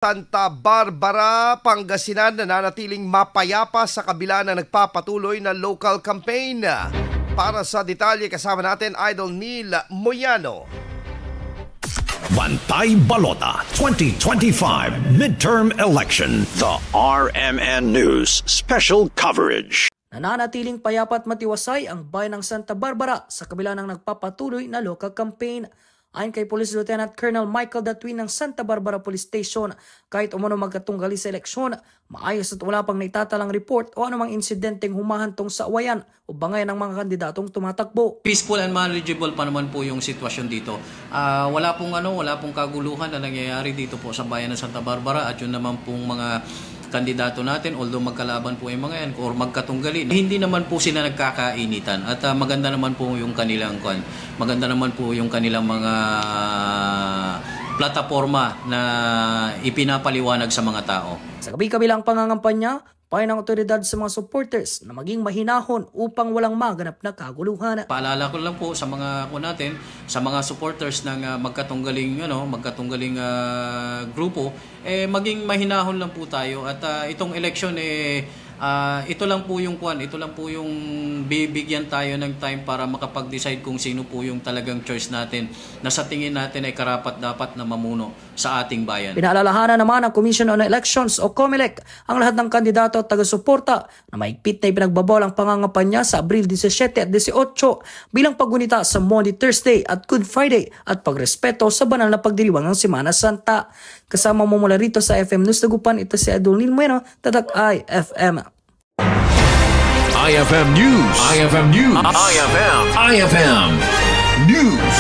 Santa Barbara, Pangasinan nananatiling mapayapa sa kabila na nagpapatuloy na local campaign. Para sa detalye kasama natin Idol Neil Moyano. Bantay Balota 2025 Midterm Election. The RMN News Special Coverage. Nananatiling payapa at matiwasay ang bayan ng Santa Barbara sa kabila ng nagpapatuloy na local campaign. Ayon kay Police Lieutenant Colonel Michael Datwin ng Santa Barbara Police Station, kahit umano magkatunggali sa eleksyon, maayos at wala pang naitatalang report o anumang insidenteng humahantong sa awayan o bangayan ng mga kandidatong tumatakbo. Peaceful and manageable pa naman po yung sitwasyon dito. Wala pong kaguluhan na nangyayari dito po sa bayan ng Santa Barbara at yun naman pong mga kandidato natin, although magkalaban po yung mga yan or magkatunggali, hindi naman po sila nagkakainitan at maganda naman po yung kanilang mga plataforma na ipinapaliwanag sa mga tao. Sa kabilang pangangampanya, payo ng otoridad sa mga supporters na maging mahinahon upang walang maganap na kaguluhan. Paalala ko lang po sa mga supporters ng magkatunggaling grupo, maging mahinahon lang po tayo at itong election ito lang po yung bibigyan tayo ng time para makapag-decide kung sino po yung talagang choice natin na sa tingin natin ay karapat-dapat na mamuno sa ating bayan. Pinaalalahanan naman ng Commission on Elections o COMELEC ang lahat ng kandidato at taga-suporta na mahigpit na ipinagbabawal ang pangangampanya sa Abril 17 at 18 bilang paggunita sa Monday, Thursday at Good Friday at pagrespeto sa banal na pagdiriwang ng Semana Santa. Kasama mo mula rito sa FM News Dagupan, ito si Idol Neil Moyano, Tatak IFM. IFM News. IFM News. IFM News.